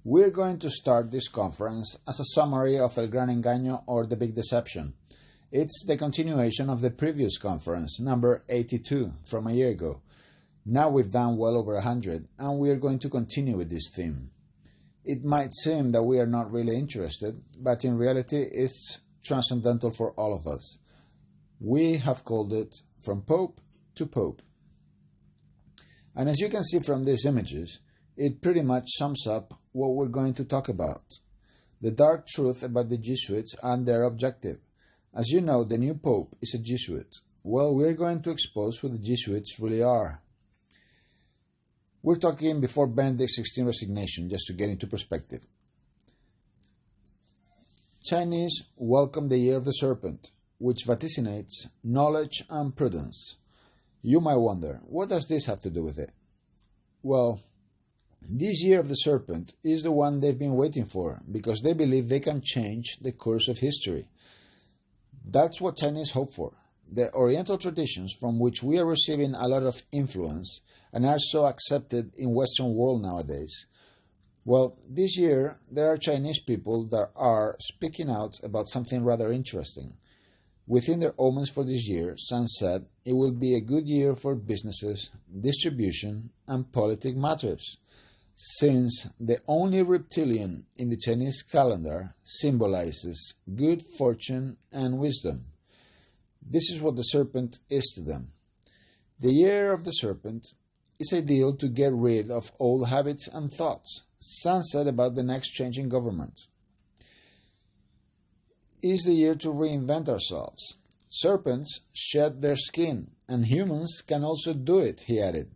We're going to start this conference as a summary of El Gran Engaño or The Big Deception. It's the continuation of the previous conference, number 82, from a year ago. Now we've done well over 100, and we are going to continue with this theme. It might seem that we are not really interested, but in reality it's transcendental for all of us. We have called it From Pope to Pope. And as you can see from these images, it pretty much sums up what we're going to talk about. The dark truth about the Jesuits and their objective. As you know, the new Pope is a Jesuit. Well, we're going to expose who the Jesuits really are. We're talking before Benedict XVI resignation, just to get into perspective. Chinese welcome the Year of the Serpent, which vaticinates knowledge and prudence. You might wonder, what does this have to do with it? Well, this Year of the Serpent is the one they've been waiting for, because they believe they can change the course of history. That's what Chinese hope for. The Oriental traditions from which we are receiving a lot of influence and are so accepted in Western world nowadays. Well, this year there are Chinese people that are speaking out about something rather interesting. Within their omens for this year, some said it will be a good year for businesses, distribution, and politic matters, since the only reptilian in the Chinese calendar symbolizes good fortune and wisdom. This is what the serpent is to them. The Year of the Serpent is ideal to get rid of old habits and thoughts. Some said about the next changing government. It is the year to reinvent ourselves. Serpents shed their skin, and humans can also do it, he added.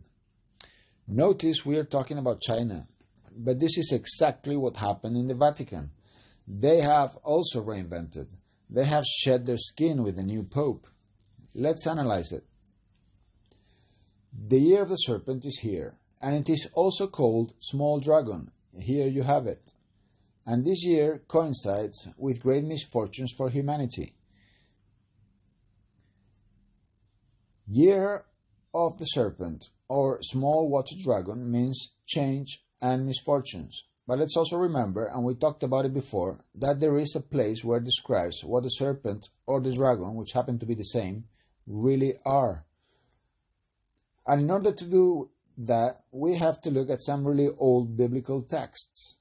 Notice we are talking about China, but this is exactly what happened in the Vatican. They have also reinvented. They have shed their skin with the new Pope. Let's analyze it. The Year of the Serpent is here, and it is also called Small Dragon. Here you have it. And this year coincides with great misfortunes for humanity. Year of the Serpent, or Small Water Dragon, means change and misfortunes. But let's also remember, and we talked about it before, that there is a place where it describes what the serpent or the dragon, which happen to be the same, really are. And in order to do that, we have to look at some really old biblical texts,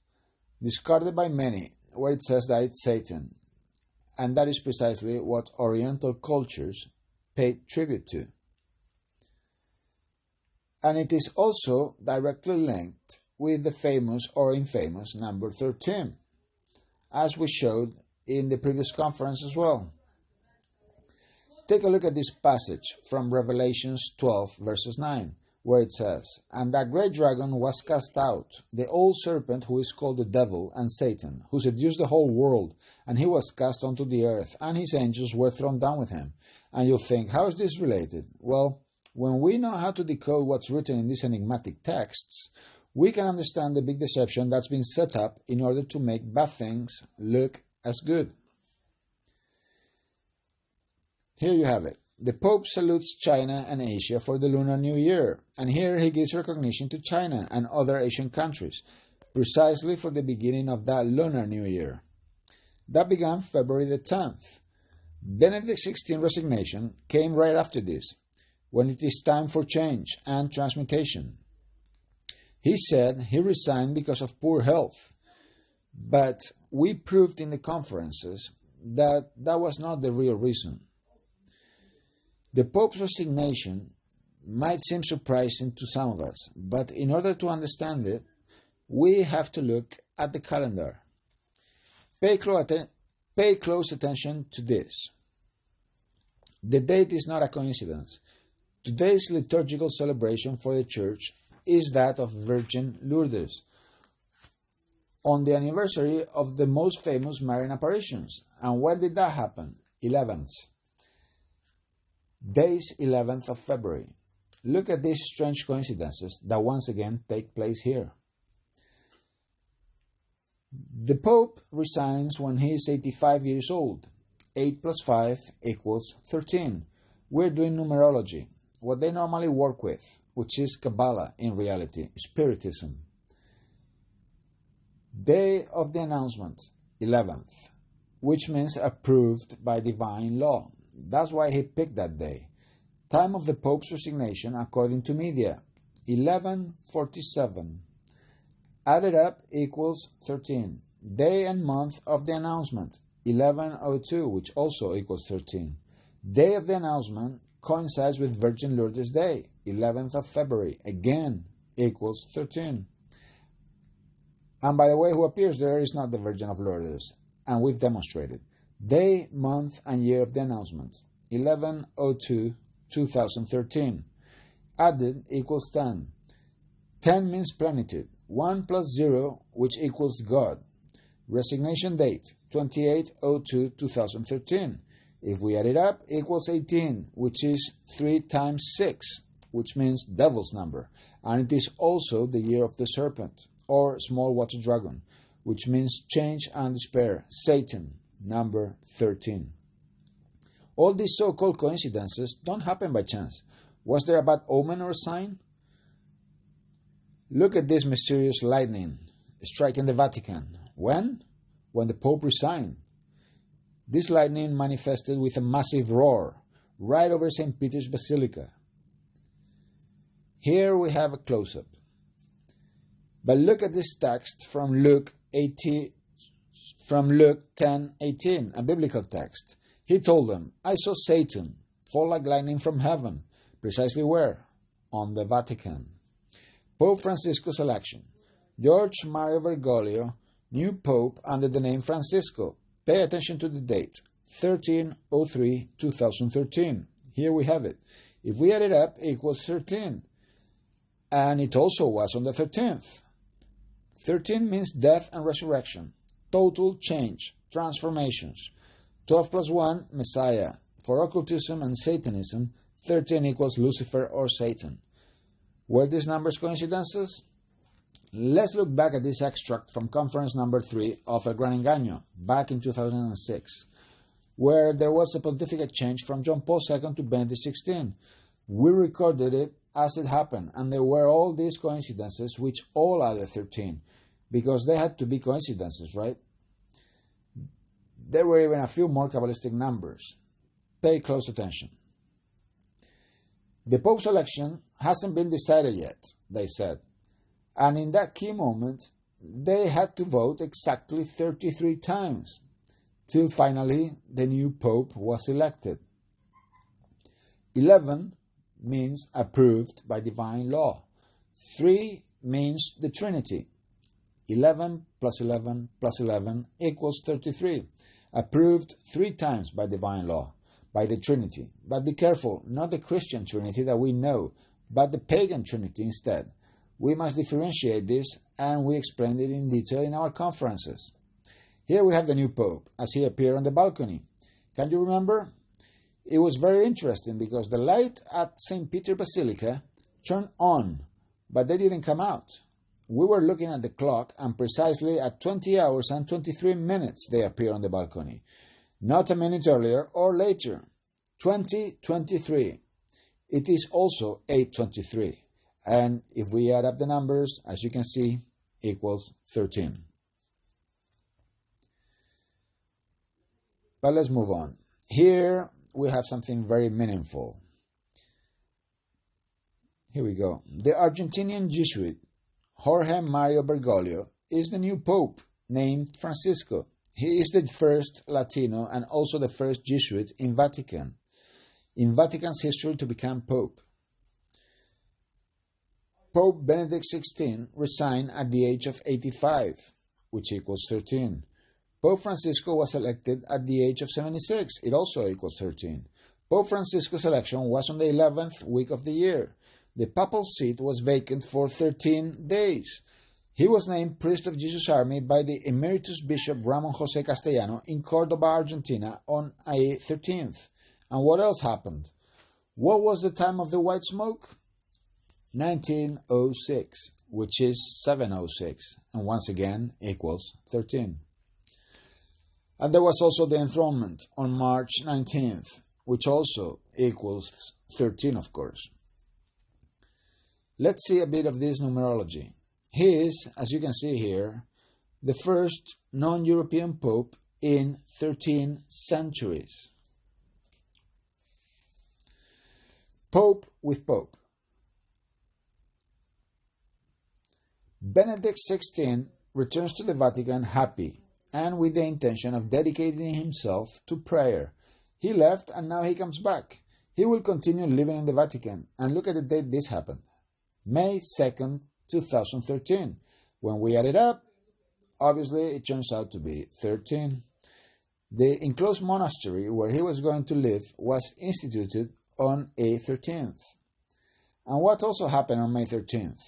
discarded by many, where it says that it's Satan. And that is precisely what Oriental cultures paid tribute to. And it is also directly linked with the famous or infamous number 13, as we showed in the previous conference as well. Take a look at this passage from Revelations 12, verses 9, where it says, "And that great dragon was cast out, the old serpent who is called the devil and Satan, who seduced the whole world, and he was cast onto the earth, and his angels were thrown down with him." And you'll think, how is this related? Well, when we know how to decode what's written in these enigmatic texts, we can understand the big deception that's been set up in order to make bad things look as good. Here you have it. The Pope salutes China and Asia for the Lunar New Year, and here he gives recognition to China and other Asian countries, precisely for the beginning of that Lunar New Year. That began February the 10th. Benedict XVI resignation came right after this, when it is time for change and transmutation. He said he resigned because of poor health, but we proved in the conferences that that was not the real reason. The Pope's resignation might seem surprising to some of us, but in order to understand it, we have to look at the calendar. Pay close attention to this. The date is not a coincidence. Today's liturgical celebration for the Church is that of Virgin Lourdes, on the anniversary of the most famous Marian apparitions. And when did that happen? 11th. Days 11th of February. Look at these strange coincidences that once again take place here. The Pope resigns when he is 85 years old. 8 plus 5 equals 13. We're doing numerology, what they normally work with, which is Kabbalah in reality, Spiritism. Day of the announcement, 11th, which means approved by divine law. That's why he picked that day. Time of the Pope's resignation according to media, 11:47. Added up equals 13. Day and month of the announcement, 11:02, which also equals 13. Day of the announcement coincides with Virgin Lourdes Day, 11th of February, again equals 13. And by the way, who appears there is not the Virgin of Lourdes, and we've demonstrated. Day, month, and year of the announcement, 11/02/2013. Added equals 10. 10 means plenitude. 1 plus 0, which equals God. Resignation date, 28/02/2013. If we add it up, equals 18, which is 3 times 6, which means devil's number. And it is also the year of the serpent, or small water dragon, which means change and despair, Satan, number 13. All these so-called coincidences don't happen by chance. Was there a bad omen or sign? Look at this mysterious lightning striking the Vatican. When? When the Pope resigned. This lightning manifested with a massive roar right over St. Peter's Basilica. Here we have a close-up. But look at this text from Luke 10:18, a biblical text. He told them, I saw Satan fall like lightning from heaven. Precisely where? On the Vatican. Pope Francisco's election. George Mario Bergoglio, new Pope under the name Francisco. Pay attention to the date, 13/03/2013. Here we have it. If we add it up, equals 13. And it also was on the 13th. 13 means death and resurrection, total change, transformations. 12 plus 1, Messiah. For occultism and Satanism, 13 equals Lucifer or Satan. Were these numbers coincidences? Let's look back at this extract from conference number 3 of El Gran Engaño, back in 2006, where there was a pontificate change from John Paul II to Benedict XVI. We recorded it as it happened, and there were all these coincidences, which all added 13, because they had to be coincidences, right? There were even a few more Kabbalistic numbers. Pay close attention. The Pope's election hasn't been decided yet, they said. And in that key moment, they had to vote exactly 33 times, till finally the new Pope was elected. 11 means approved by divine law. 3 means the Trinity. 11 plus 11 plus 11 equals 33. Approved 3 times by divine law, by the Trinity. But be careful, not the Christian Trinity that we know, but the pagan Trinity instead. We must differentiate this, and we explained it in detail in our conferences. Here we have the new Pope, as he appeared on the balcony. Can you remember? It was very interesting because the light at St. Peter Basilica turned on, but they didn't come out. We were looking at the clock, and precisely at 20 hours and 23 minutes they appeared on the balcony. Not a minute earlier or later. 20:23. It is also 8:23. And if we add up the numbers, as you can see, equals 13. But let's move on. Here we have something very meaningful. Here we go. The Argentinian Jesuit Jorge Mario Bergoglio is the new Pope, named Francisco. He is the first Latino and also the first Jesuit in Vatican's history to become Pope. Pope Benedict XVI resigned at the age of 85, which equals 13. Pope Francisco was elected at the age of 76. It also equals 13. Pope Francisco's election was on the 11th week of the year. The papal seat was vacant for 13 days. He was named Priest of Jesus' Army by the Emeritus Bishop Ramon José Castellano in Córdoba, Argentina on May 13th. And what else happened? What was the time of the white smoke? 1906, which is 706, and once again equals 13. And there was also the enthronement on March 19th, which also equals 13, of course. Let's see a bit of this numerology. He is, as you can see here, the first non-European pope in 13 centuries. Pope with Pope. Benedict XVI returns to the Vatican happy and with the intention of dedicating himself to prayer. He left and now he comes back. He will continue living in the Vatican. And look at the date this happened. May 2nd, 2013. When we add it up, obviously it turns out to be 13. The enclosed monastery where he was going to live was instituted on May 13th. And what also happened on May 13th?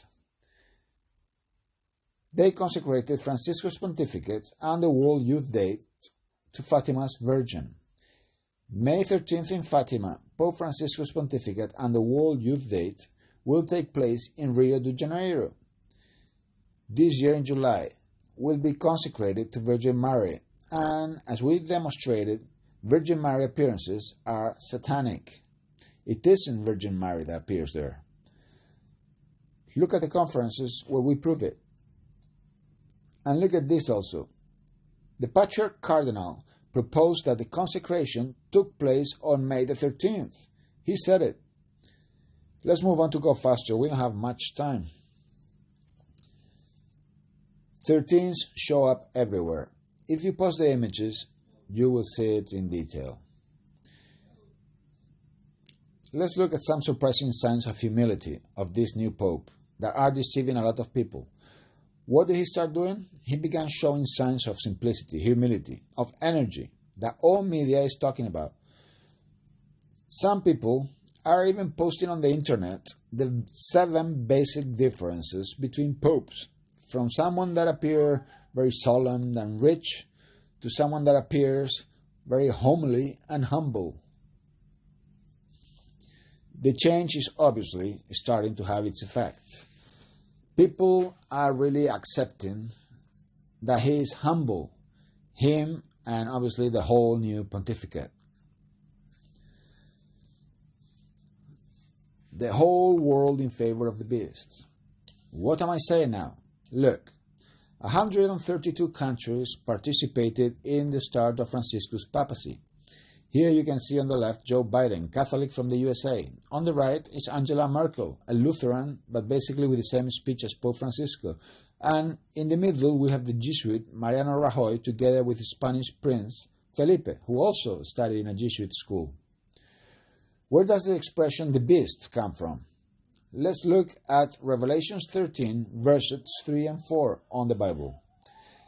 They consecrated Francisco's pontificate and the World Youth Day to Fatima's Virgin. May 13th in Fatima, Pope Francisco's pontificate and the World Youth Day will take place in Rio de Janeiro. This year in July will be consecrated to Virgin Mary, and as we demonstrated, Virgin Mary appearances are satanic. It isn't Virgin Mary that appears there. Look at the conferences where we prove it. And look at this also. The Patriarch Cardinal proposed that the consecration took place on May the 13th. He said it. Let's move on to go faster. We don't have much time. 13s show up everywhere. If you post the images, you will see it in detail. Let's look at some surprising signs of humility of this new Pope that are deceiving a lot of people. What did he start doing? He began showing signs of simplicity, humility, of energy that all media is talking about. Some people are even posting on the internet the 7 basic differences between popes, from someone that appears very solemn and rich to someone that appears very homely and humble. The change is obviously starting to have its effect. People are really accepting that he is humble, him and obviously the whole new pontificate. The whole world in favor of the beast. What am I saying now? Look, 132 countries participated in the start of Francisco's papacy. Here you can see on the left Joe Biden, Catholic from the USA. On the right is Angela Merkel, a Lutheran, but basically with the same speech as Pope Francisco. And in the middle we have the Jesuit Mariano Rajoy together with the Spanish Prince Felipe, who also studied in a Jesuit school. Where does the expression the beast come from? Let's look at Revelation 13, verses 3 and 4 on the Bible.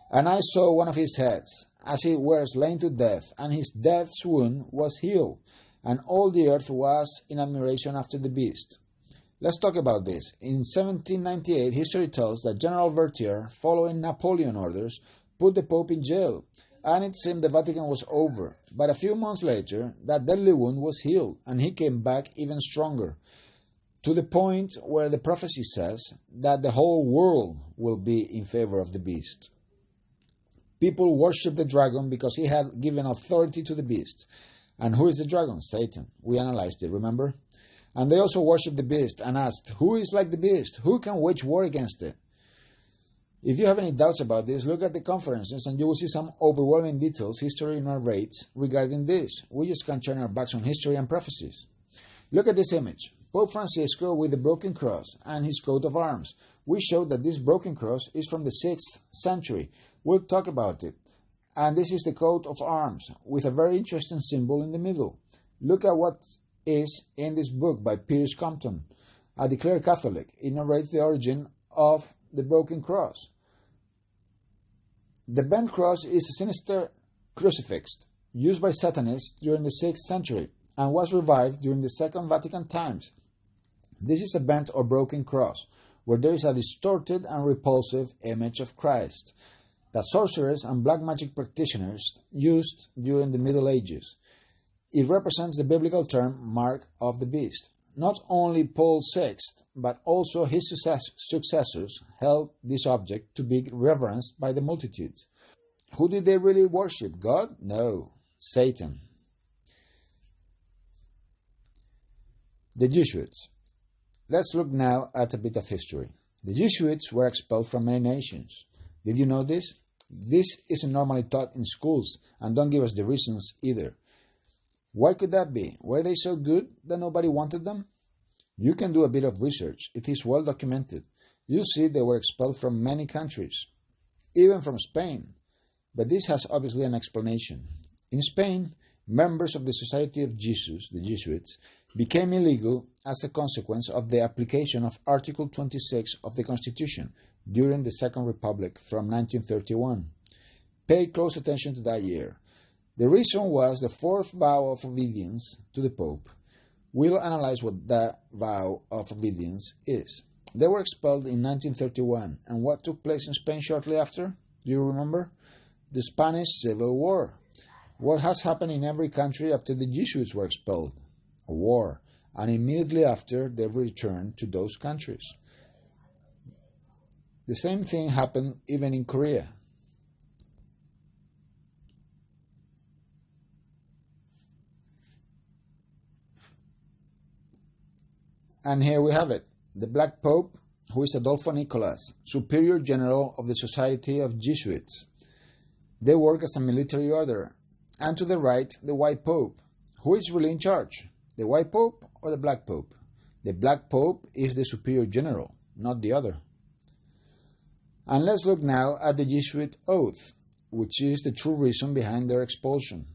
And I saw one of his heads, as he were slain to death, and his death's wound was healed, and all the earth was in admiration after the beast. Let's talk about this. In 1798, history tells that General Berthier, following Napoleon orders, put the Pope in jail, and it seemed the Vatican was over. But a few months later, that deadly wound was healed, and he came back even stronger, to the point where the prophecy says that the whole world will be in favor of the beast. People worship the dragon because he had given authority to the beast. And who is the dragon? Satan. We analyzed it, remember? And they also worship the beast and asked, who is like the beast? Who can wage war against it? If you have any doubts about this, look at the conferences and you will see some overwhelming details history narrates regarding this. We just can't turn our backs on history and prophecies. Look at this image. Pope Francisco with the broken cross and his coat of arms. We showed that this broken cross is from the 6th century. We'll talk about it. And this is the coat of arms with a very interesting symbol in the middle. Look at what is in this book by Piers Compton, a declared Catholic. It narrates the origin of the broken cross. The bent cross is a sinister crucifix used by Satanists during the 6th century and was revived during the Second Vatican times. This is a bent or broken cross, where there is a distorted and repulsive image of Christ that sorcerers and black magic practitioners used during the Middle Ages. It represents the biblical term mark of the beast. Not only Paul VI, but also his successors held this object to be reverenced by the multitudes. Who did they really worship? God? No, Satan. The Jesuits. Let's look now at a bit of history. The Jesuits were expelled from many nations. Did you know this? This isn't normally taught in schools, and don't give us the reasons either. Why could that be? Were they so good that nobody wanted them? You can do a bit of research. It is well documented. You'll see they were expelled from many countries, even from Spain. But this has obviously an explanation. In Spain, members of the Society of Jesus, the Jesuits, became illegal as a consequence of the application of Article 26 of the Constitution during the Second Republic from 1931. Pay close attention to that year. The reason was the fourth vow of obedience to the Pope. We'll analyze what that vow of obedience is. They were expelled in 1931, and what took place in Spain shortly after? Do you remember? The Spanish Civil War. What has happened in every country after the Jesuits were expelled? A war. And immediately after, they returned to those countries. The same thing happened even in Korea. And here we have it. The Black Pope, who is Adolfo Nicolas, Superior General of the Society of Jesuits. They work as a military order. And to the right, the White Pope. Who is really in charge? The White Pope or the Black Pope? The Black Pope is the Superior General, not the other. And let's look now at the Jesuit oath, which is the true reason behind their expulsion.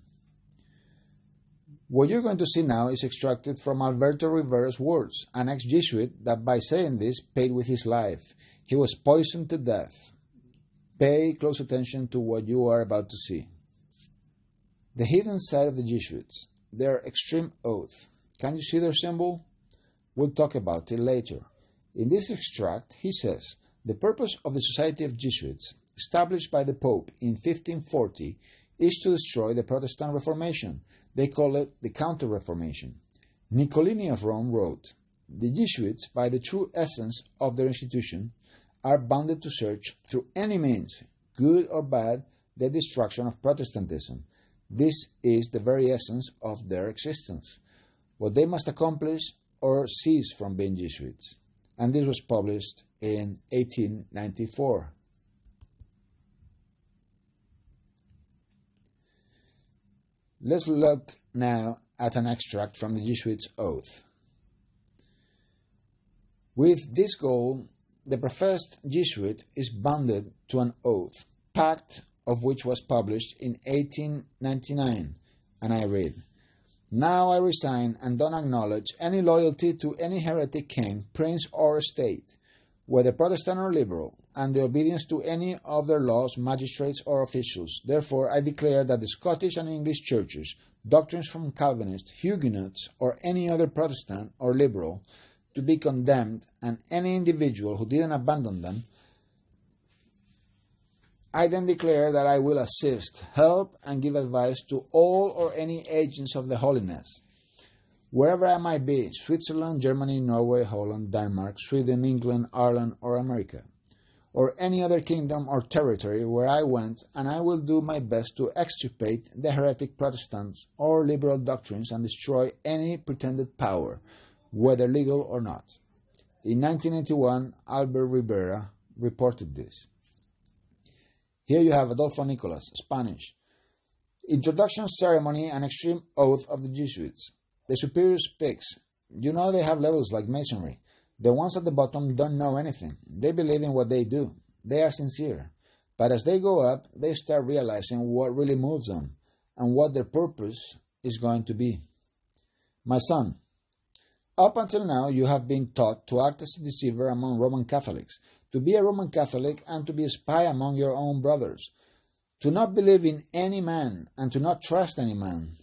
What you're going to see now is extracted from Alberto Rivera's words, an ex-Jesuit that by saying this paid with his life. He was poisoned to death. Pay close attention to what you are about to see. The hidden side of the Jesuits, their extreme oath. Can you see their symbol? We'll talk about it later. In this extract, he says, the purpose of the Society of Jesuits, established by the Pope in 1540, is to destroy the Protestant Reformation. They call it the Counter-Reformation. Niccolini of Rome wrote, the Jesuits, by the true essence of their institution, are bounded to search through any means, good or bad, the destruction of Protestantism. This is the very essence of their existence, what they must accomplish or cease from being Jesuits. And this was published in 1894. Let's look now at an extract from the Jesuits' oath. With this goal, the professed Jesuit is bounded to an oath, pact of which was published in 1899, and I read, now I resign and don't acknowledge any loyalty to any heretic king, prince, or state, whether Protestant or liberal, and the obedience to any of their laws, magistrates, or officials. Therefore, I declare that the Scottish and English churches, doctrines from Calvinists, Huguenots, or any other Protestant or liberal, to be condemned, and any individual who didn't abandon them, I then declare that I will assist, help, and give advice to all or any agents of the holiness, wherever I might be, Switzerland, Germany, Norway, Holland, Denmark, Sweden, England, Ireland, or America, or any other kingdom or territory where I went, and I will do my best to extirpate the heretic Protestants or liberal doctrines and destroy any pretended power, whether legal or not. In 1981, Albert Rivera reported this. Here you have Adolfo Nicolas, Spanish. Introduction ceremony and extreme oath of the Jesuits. The superior speaks. You know they have levels like Masonry. The ones at the bottom don't know anything. They believe in what they do. They are sincere. But as they go up, they start realizing what really moves them and what their purpose is going to be. My son, up until now you have been taught to act as a deceiver among Roman Catholics, to be a Roman Catholic and to be a spy among your own brothers, to not believe in any man and to not trust any man,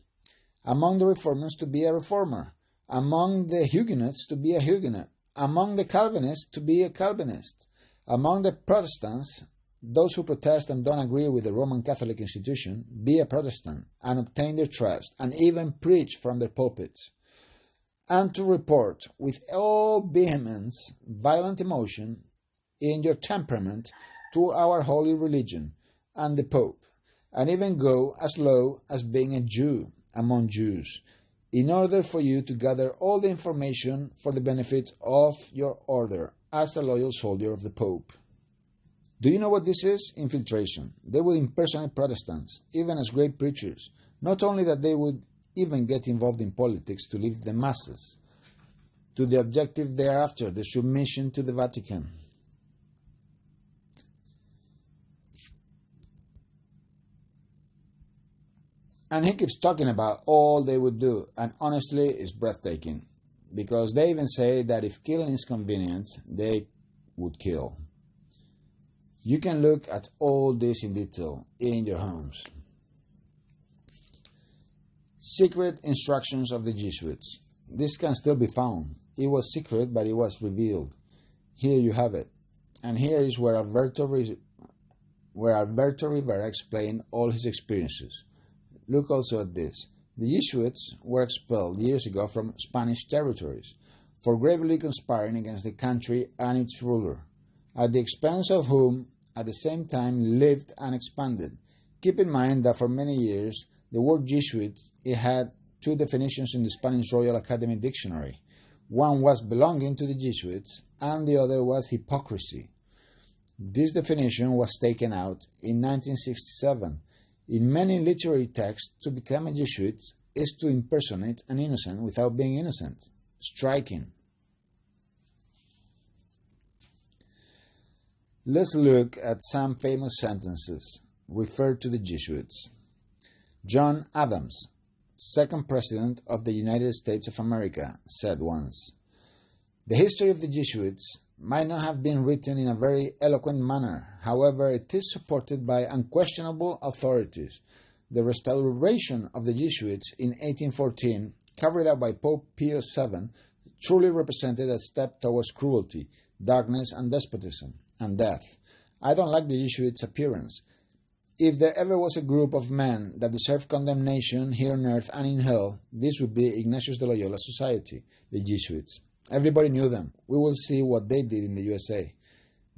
among the Reformers to be a Reformer, among the Huguenots to be a Huguenot, among the Calvinists to be a Calvinist, among the Protestants, those who protest and don't agree with the Roman Catholic institution, be a Protestant and obtain their trust and even preach from their pulpits, and to report with all vehemence, violent emotion, in your temperament to our holy religion and the Pope, and even go as low as being a Jew among Jews, in order for you to gather all the information for the benefit of your order as a loyal soldier of the Pope. Do you know what this is? Infiltration. They would impersonate Protestants, even as great preachers. Not only that, they would even get involved in politics to lead the masses to the objective thereafter, the submission to the Vatican. And he keeps talking about all they would do, and honestly, it's breathtaking, because they even say that if killing is convenient, they would kill. You can look at all this in detail in your homes. Secret instructions of the Jesuits. This can still be found. It was secret, but it was revealed. Here you have it. And here is where Alberto Rivera explained all his experiences. Look also at this. The Jesuits were expelled years ago from Spanish territories for gravely conspiring against the country and its ruler, at the expense of whom at the same time lived and expanded. Keep in mind that for many years the word Jesuit had two definitions in the Spanish Royal Academy Dictionary. One was belonging to the Jesuits and the other was hypocrisy. This definition was taken out in 1967. In many literary texts, to become a Jesuit is to impersonate an innocent without being innocent. Striking. Let's look at some famous sentences referred to the Jesuits. John Adams, second President of the United States of America, said once, "The history of the Jesuits might not have been written in a very eloquent manner. However, it is supported by unquestionable authorities. The restoration of the Jesuits in 1814, carried out by Pope Pio VII, truly represented a step towards cruelty, darkness, and despotism, and death. I don't like the Jesuits' appearance. If there ever was a group of men that deserved condemnation here on earth and in hell, this would be Ignatius de Loyola Society, the Jesuits. Everybody knew them. We will see what they did in the USA,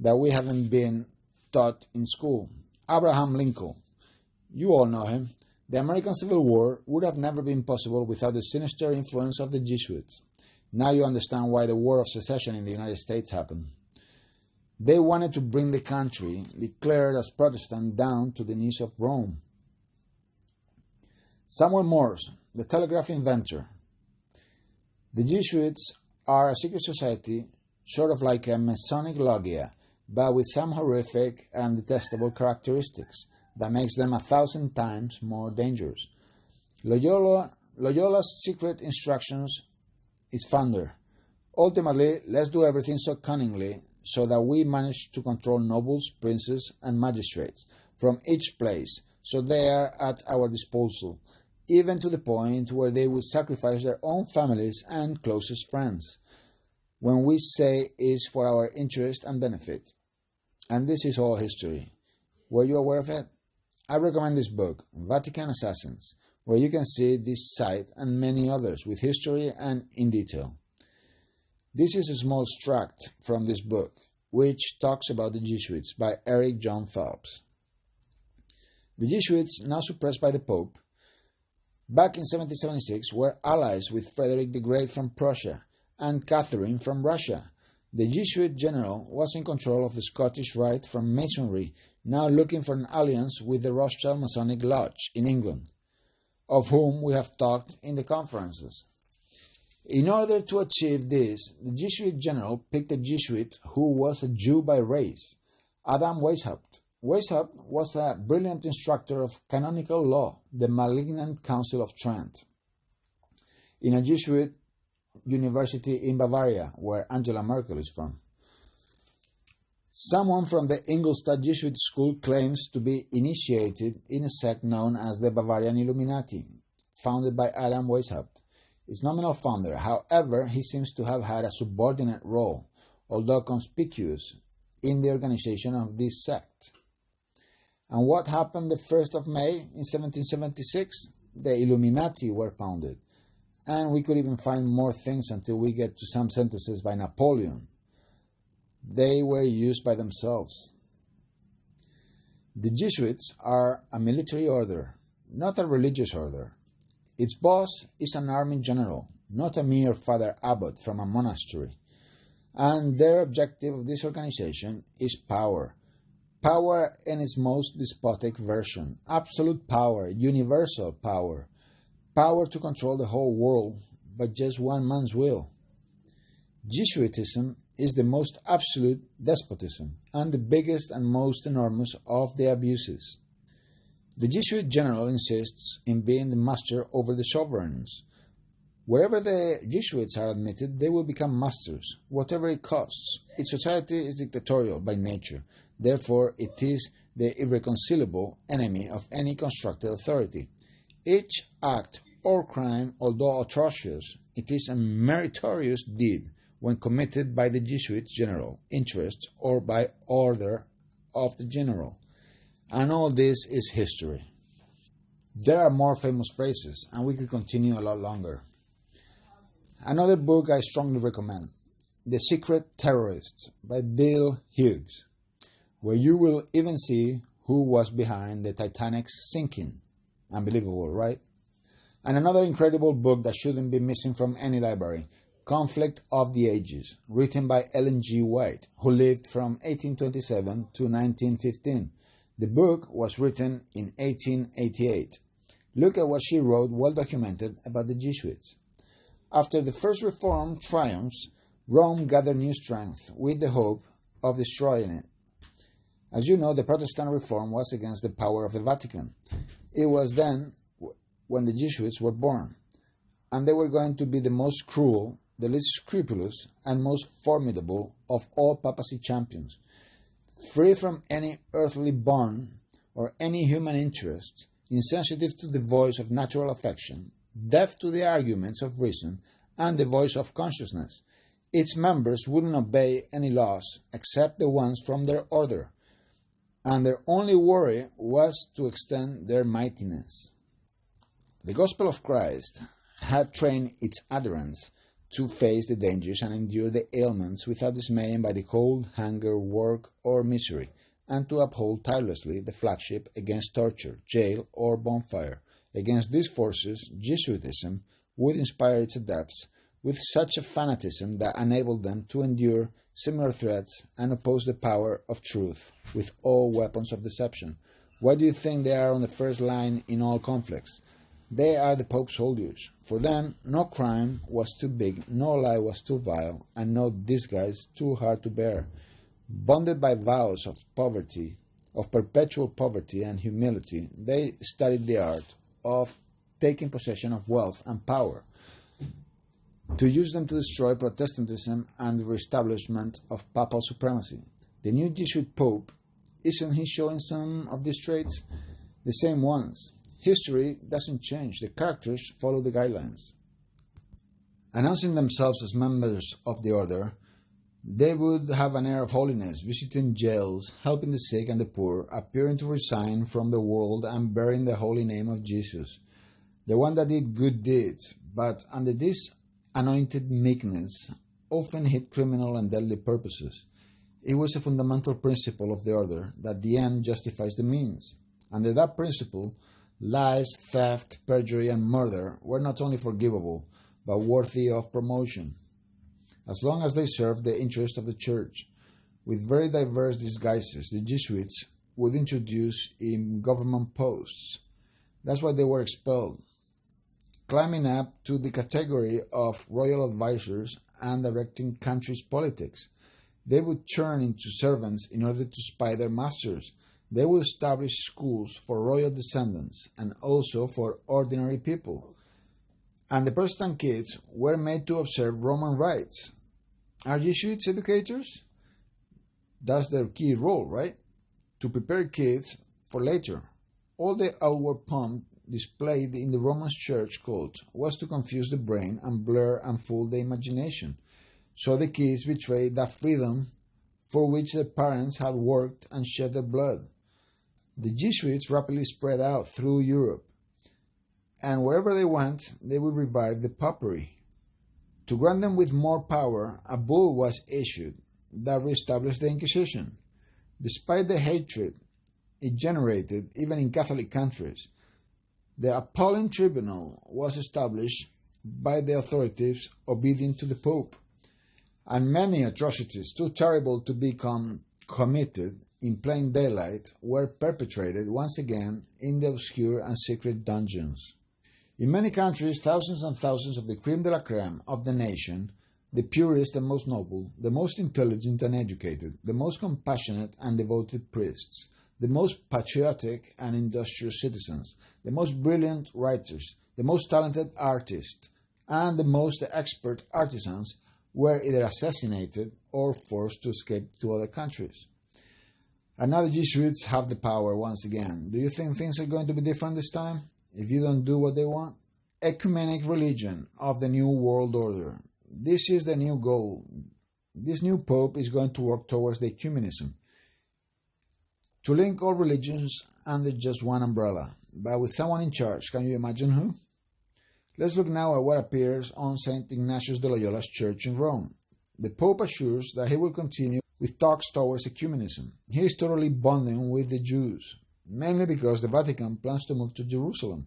that we haven't been taught in school. Abraham Lincoln. You all know him. The American Civil War would have never been possible without the sinister influence of the Jesuits. Now you understand why the War of Secession in the United States happened. They wanted to bring the country, declared as Protestant, down to the knees of Rome. Samuel Morse, the telegraph inventor. The Jesuits are a secret society, sort of like a Masonic Logia, but with some horrific and detestable characteristics that makes them 1,000 times more dangerous. Loyola's secret instructions is founder. Ultimately, let's do everything so cunningly so that we manage to control nobles, princes, and magistrates from each place, so they are at our disposal, even to the point where they would sacrifice their own families and closest friends, when we say is for our interest and benefit. And this is all history. Were you aware of it? I recommend this book, Vatican Assassins, where you can see this site and many others with history and in detail. This is a small extract from this book, which talks about the Jesuits by Eric John Phelps. The Jesuits, now suppressed by the Pope, back in 1776 were allies with Frederick the Great from Prussia and Catherine from Russia. The Jesuit general was in control of the Scottish Rite from Masonry, now looking for an alliance with the Rothschild Masonic Lodge in England, of whom we have talked in the conferences. In order to achieve this, the Jesuit general picked a Jesuit who was a Jew by race, Adam Weishaupt. Weishaupt was a brilliant instructor of canonical law, the Malignant Council of Trent, in a Jesuit university in Bavaria, where Angela Merkel is from. Someone from the Ingolstadt Jesuit school claims to be initiated in a sect known as the Bavarian Illuminati, founded by Adam Weishaupt, its nominal founder. However, he seems to have had a subordinate role, although conspicuous, in the organization of this sect. And what happened the 1st of May in 1776? The Illuminati were founded. And we could even find more things until we get to some sentences by Napoleon. They were used by themselves. The Jesuits are a military order, not a religious order. Its boss is an army general, not a mere father abbot from a monastery. And their objective of this organization is power. Power in its most despotic version, absolute power, universal power, power to control the whole world by just one man's will. Jesuitism is the most absolute despotism and the biggest and most enormous of the abuses. The Jesuit general insists in being the master over the sovereigns. Wherever the Jesuits are admitted, they will become masters, whatever it costs. Its society is dictatorial by nature. Therefore, it is the irreconcilable enemy of any constructed authority. Each act or crime, although atrocious, it is a meritorious deed when committed by the Jesuit general interests or by order of the general. And all this is history. There are more famous phrases, and we could continue a lot longer. Another book I strongly recommend, The Secret Terrorists by Bill Hughes, where you will even see who was behind the Titanic's sinking. Unbelievable, right? And another incredible book that shouldn't be missing from any library, Conflict of the Ages, written by Ellen G. White, who lived from 1827 to 1915. The book was written in 1888. Look at what she wrote, well documented, about the Jesuits. After the first Reform triumphs, Rome gathered new strength with the hope of destroying it. As you know, the Protestant Reform was against the power of the Vatican. It was then when the Jesuits were born, and they were going to be the most cruel, the least scrupulous, and most formidable of all papacy champions. Free from any earthly bond or any human interest, insensitive to the voice of natural affection, deaf to the arguments of reason and the voice of consciousness, its members wouldn't obey any laws except the ones from their order, and their only worry was to extend their mightiness. The gospel of Christ had trained its adherents to face the dangers and endure the ailments without dismaying by the cold, hunger, work, or misery, and to uphold tirelessly the flagship against torture, jail, or bonfire. Against these forces, Jesuitism would inspire its adepts with such a fanaticism that enabled them to endure similar threats and oppose the power of truth with all weapons of deception. Why do you think they are on the first line in all conflicts? They are the Pope's soldiers. For them, no crime was too big, no lie was too vile, and no disguise too hard to bear. Bonded by vows of poverty, of perpetual poverty and humility, they studied the art of taking possession of wealth and power, to use them to destroy Protestantism and the reestablishment of papal supremacy. The new Jesuit Pope, isn't he showing some of these traits? The same ones. History doesn't change. The characters follow the guidelines. Announcing themselves as members of the order, they would have an air of holiness, visiting jails, helping the sick and the poor, appearing to resign from the world and bearing the holy name of Jesus, the one that did good deeds, but under this anointed meekness often hid criminal and deadly purposes. It was a fundamental principle of the order that the end justifies the means. Under that principle, lies, theft, perjury, and murder were not only forgivable, but worthy of promotion, as long as they served the interest of the Church. With very diverse disguises, the Jesuits would introduce in government posts. That's why they were expelled, climbing up to the category of royal advisors and directing country's politics. They would turn into servants in order to spy their masters. They would establish schools for royal descendants and also for ordinary people. And the Protestant kids were made to observe Roman rites. Are Jesuits educators? That's their key role, right? To prepare kids for later. All the outward pomp displayed in the Roman church cult was to confuse the brain and blur and fool the imagination. So the kids betrayed that freedom for which their parents had worked and shed their blood. The Jesuits rapidly spread out through Europe, and wherever they went, they would revive the popery. To grant them with more power, a bull was issued that reestablished the Inquisition. Despite the hatred it generated, even in Catholic countries, the appalling tribunal was established by the authorities obedient to the Pope, and many atrocities too terrible to be committed in plain daylight were perpetrated once again in the obscure and secret dungeons. In many countries, thousands and thousands of the crème de la crème of the nation, the purest and most noble, the most intelligent and educated, the most compassionate and devoted priests, the most patriotic and industrious citizens, the most brilliant writers, the most talented artists, and the most expert artisans were either assassinated or forced to escape to other countries. And now the Jesuits have the power once again. Do you think things are going to be different this time, if you don't do what they want? Ecumenic religion of the New World Order. This is the new goal. This new Pope is going to work towards the ecumenism, to link all religions under just one umbrella, but with someone in charge. Can you imagine who? Let's look now at what appears on St. Ignatius de Loyola's church in Rome. The Pope assures that he will continue with talks towards ecumenism. He is totally bonding with the Jews, mainly because the Vatican plans to move to Jerusalem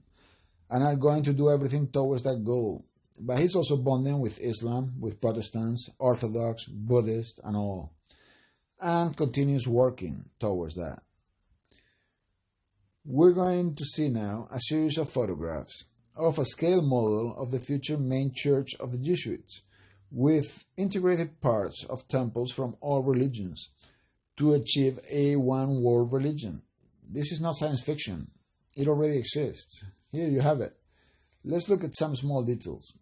and are going to do everything towards that goal. But he's also bonding with Islam, with Protestants, Orthodox, Buddhists, and all, and continues working towards that. We're going to see now a series of photographs of a scale model of the future main church of the Jesuits, with integrated parts of temples from all religions to achieve a one world religion. This is not science fiction. It already exists. Here you have it. Let's look at some small details.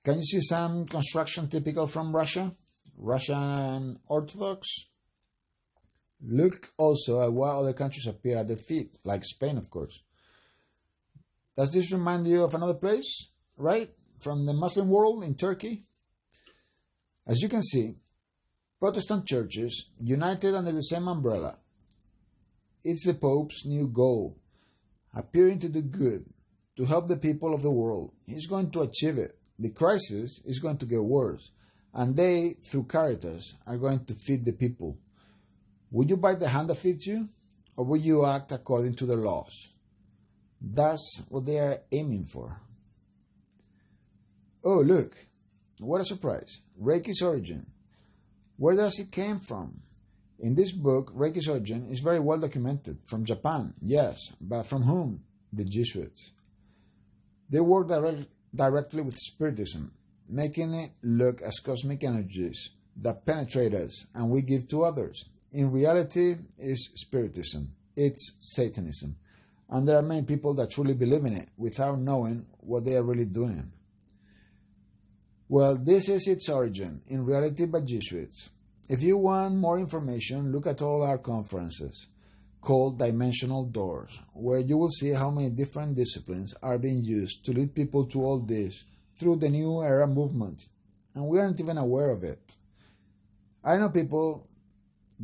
Can you see some construction typical from Russia? Russian Orthodox? Look also at what other countries appear at their feet, like Spain, of course. Does this remind you of another place, right? From the Muslim world in Turkey? As you can see, Protestant churches united under the same umbrella. It's the Pope's new goal, appearing to do good, to help the people of the world. He's going to achieve it. The crisis is going to get worse, and they, through Caritas, are going to feed the people. Would you bite the hand that feeds you, or would you act according to their laws? That's what they are aiming for. Oh, look, what a surprise. Reiki's origin. Where does it came from? In this book, Reiki's origin is very well documented. From Japan, yes, but from whom? The Jesuits. They work directly with Spiritism, making it look as cosmic energies that penetrate us and we give to others. In reality, it's Spiritism. It's Satanism. And there are many people that truly believe in it without knowing what they are really doing. Well, this is its origin, in reality by Jesuits. If you want more information, look at all our conferences called Dimensional Doors, where you will see how many different disciplines are being used to lead people to all this through the New Era movement, and we aren't even aware of it. I know people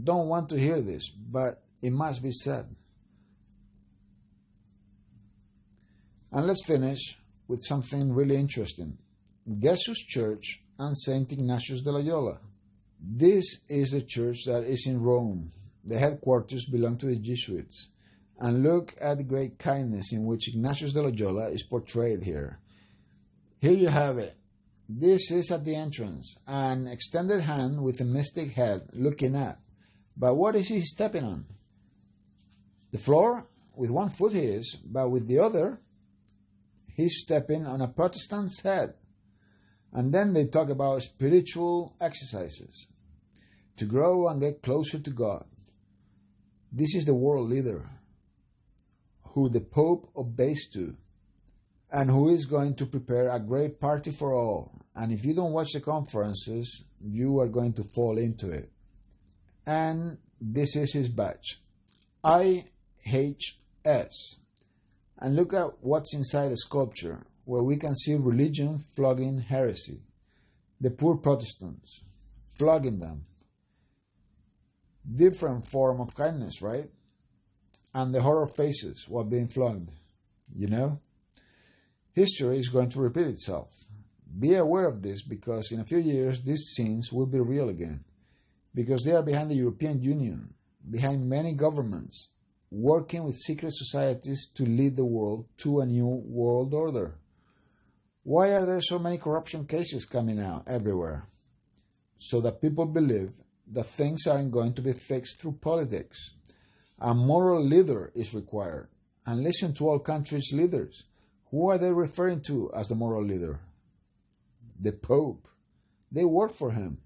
don't want to hear this, but it must be said. And let's finish with something really interesting. Guess whose church and St. Ignatius de Loyola? This is the church that is in Rome. The headquarters belong to the Jesuits. And look at the great kindness in which Ignatius de Loyola is portrayed here. Here you have it. This is at the entrance, an extended hand with a mystic head looking up. But what is he stepping on? The floor? With one foot he is, but with the other, he's stepping on a Protestant's head. And then they talk about spiritual exercises to grow and get closer to God. This is the world leader who the Pope obeys to and who is going to prepare a great party for all. And if you don't watch the conferences, you are going to fall into it. And this is his badge, IHS. And look at what's inside the sculpture, where we can see religion flogging heresy, the poor Protestants, flogging them. Different form of kindness, right? And the horror faces while being flogged, you know? History is going to repeat itself. Be aware of this, because in a few years these scenes will be real again, because they are behind the European Union, behind many governments, working with secret societies to lead the world to a new world order. Why are there so many corruption cases coming out everywhere? So that people believe that things aren't going to be fixed through politics. A moral leader is required. And listen to all countries' leaders. Who are they referring to as the moral leader? The Pope. They work for him.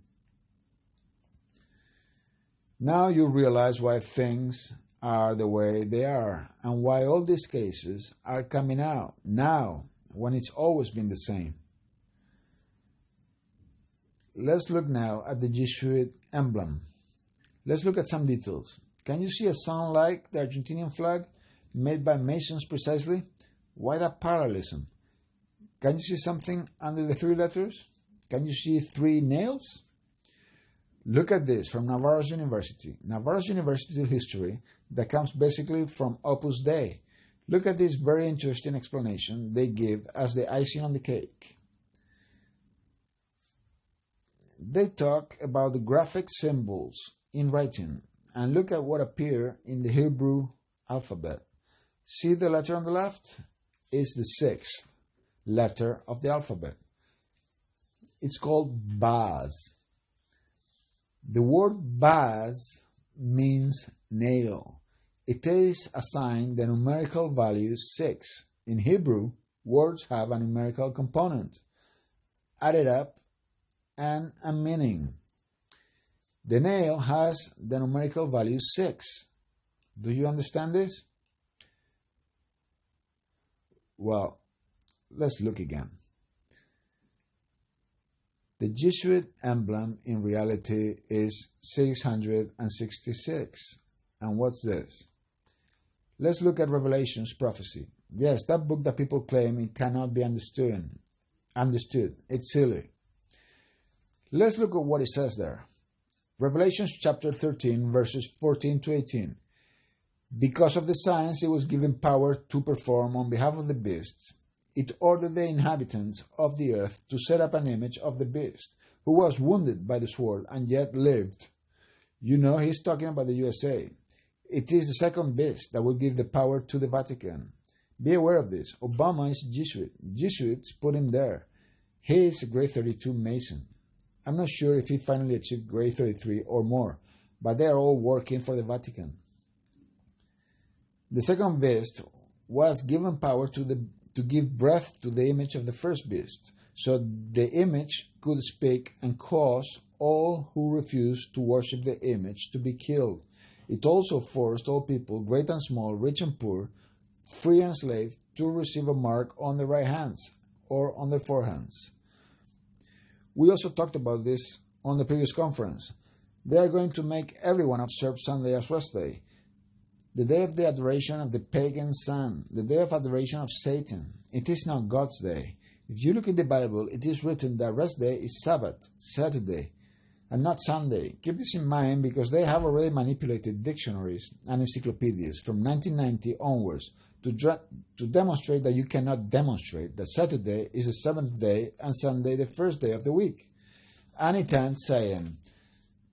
Now you realize why things are the way they are and why all these cases are coming out now when it's always been the same. Let's look now at the Jesuit emblem. Let's look at some details. Can you see a sign like the Argentinian flag made by Masons precisely? Why that parallelism? Can you see something under the 3 letters? Can you see 3 nails? Look at this from Navarro's University. Navarro's University history that comes basically from Opus Dei. Look at this very interesting explanation they give as the icing on the cake. They talk about the graphic symbols in writing and look at what appear in the Hebrew alphabet. See the letter on the left? It's the 6th letter of the alphabet. It's called Baz. The word Baz means nail. It is assigned the numerical value 6. In Hebrew, words have a numerical component, added up, and a meaning. The nail has the numerical value 6. Do you understand this? Well, let's look again. The Jesuit emblem in reality is 666. And what's this? Let's look at Revelation's prophecy. Yes, that book that people claim it cannot be understood. It's silly. Let's look at what it says there. Revelation chapter 13, verses 14 to 18. Because of the signs it was given power to perform on behalf of the beast, it ordered the inhabitants of the earth to set up an image of the beast, who was wounded by the sword and yet lived. You know, he's talking about the USA. It is the second beast that will give the power to the Vatican. Be aware of this. Obama is a Jesuit. Jesuits put him there. He is a grade 32 Mason. I'm not sure if he finally achieved grade 33 or more, but they are all working for the Vatican. The second beast was given power to give breath to the image of the first beast, so the image could speak and cause all who refused to worship the image to be killed. It also forced all people, great and small, rich and poor, free and slave, to receive a mark on their right hands or on their forehands. We also talked about this on the previous conference. They are going to make everyone observe Sunday as rest day, the day of the adoration of the pagan sun, the day of adoration of Satan. It is not God's day. If you look in the Bible, it is written that rest day is Sabbath, Saturday, and not Sunday. Keep this in mind because they have already manipulated dictionaries and encyclopedias from 1990 onwards to demonstrate that you cannot demonstrate that Saturday is the 7th day and Sunday the 1st day of the week. And it ends saying,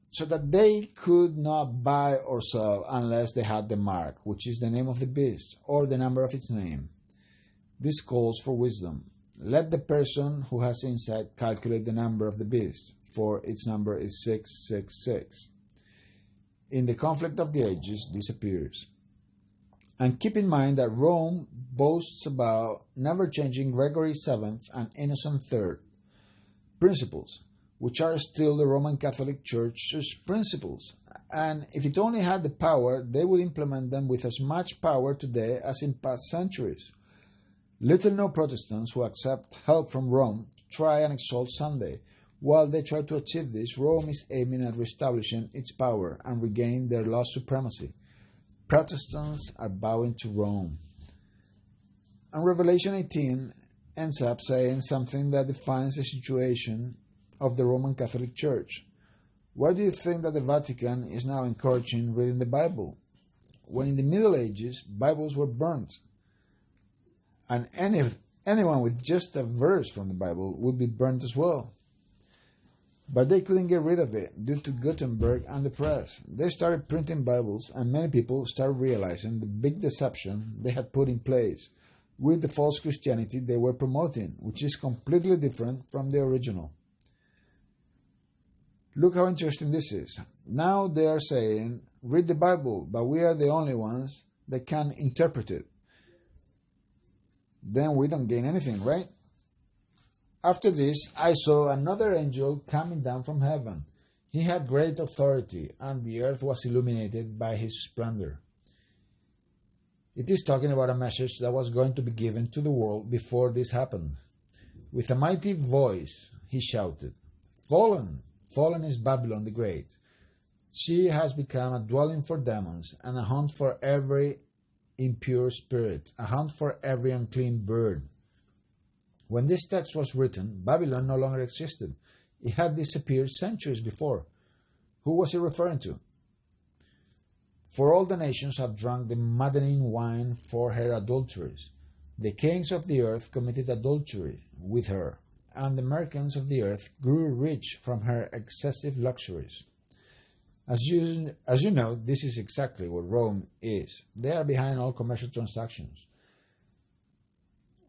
so that they could not buy or sell unless they had the mark, which is the name of the beast, or the number of its name. This calls for wisdom. Let the person who has insight calculate the number of the beast, for its number is 666. In the conflict of the ages, this appears. And keep in mind that Rome boasts about never changing Gregory VII and Innocent III principles, which are still the Roman Catholic Church's principles. And if it only had the power, they would implement them with as much power today as in past centuries. Little know Protestants who accept help from Rome to try and exalt Sunday. While they try to achieve this, Rome is aiming at reestablishing its power and regain their lost supremacy. Protestants are bowing to Rome. And Revelation 18 ends up saying something that defines the situation of the Roman Catholic Church. Why do you think that the Vatican is now encouraging reading the Bible? When in the Middle Ages, Bibles were burnt. And anyone with just a verse from the Bible would be burnt as well. But they couldn't get rid of it due to Gutenberg and the press. They started printing Bibles, and many people started realizing the big deception they had put in place with the false Christianity they were promoting, which is completely different from the original. Look how interesting this is. Now they are saying, read the Bible, but we are the only ones that can interpret it. Then we don't gain anything, right? After this, I saw another angel coming down from heaven. He had great authority, and the earth was illuminated by his splendor. It is talking about a message that was going to be given to the world before this happened. With a mighty voice, he shouted, "Fallen! Fallen is Babylon the Great. She has become a dwelling for demons, and a haunt for every impure spirit, a haunt for every unclean bird." When this text was written, Babylon no longer existed. It had disappeared centuries before. Who was he referring to? For all the nations have drunk the maddening wine for her adulteries. The kings of the earth committed adultery with her, and the merchants of the earth grew rich from her excessive luxuries. As you know, this is exactly what Rome is. They are behind all commercial transactions,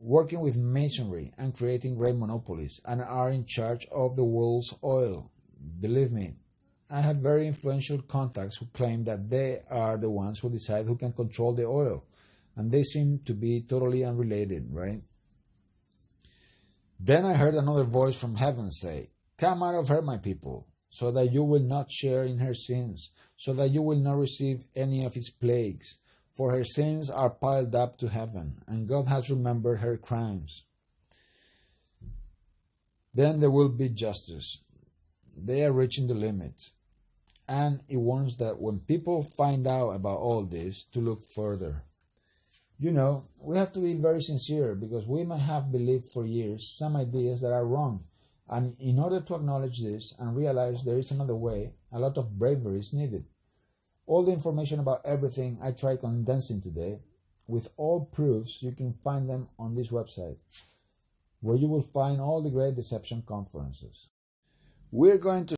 working with masonry and creating great monopolies, and are in charge of the world's oil. Believe me, I have very influential contacts who claim that they are the ones who decide who can control the oil, and they seem to be totally unrelated, right? Then I heard another voice from heaven say, "Come out of her, my people, so that you will not share in her sins, so that you will not receive any of its plagues. For her sins are piled up to heaven, and God has remembered her crimes." Then there will be justice. They are reaching the limit. And it warns that when people find out about all this, to look further. You know, we have to be very sincere, because we might have believed for years some ideas that are wrong. And in order to acknowledge this and realize there is another way, a lot of bravery is needed. All the information about everything I tried condensing today, with all proofs, you can find them on this website, where you will find all the Great Deception conferences. We're going to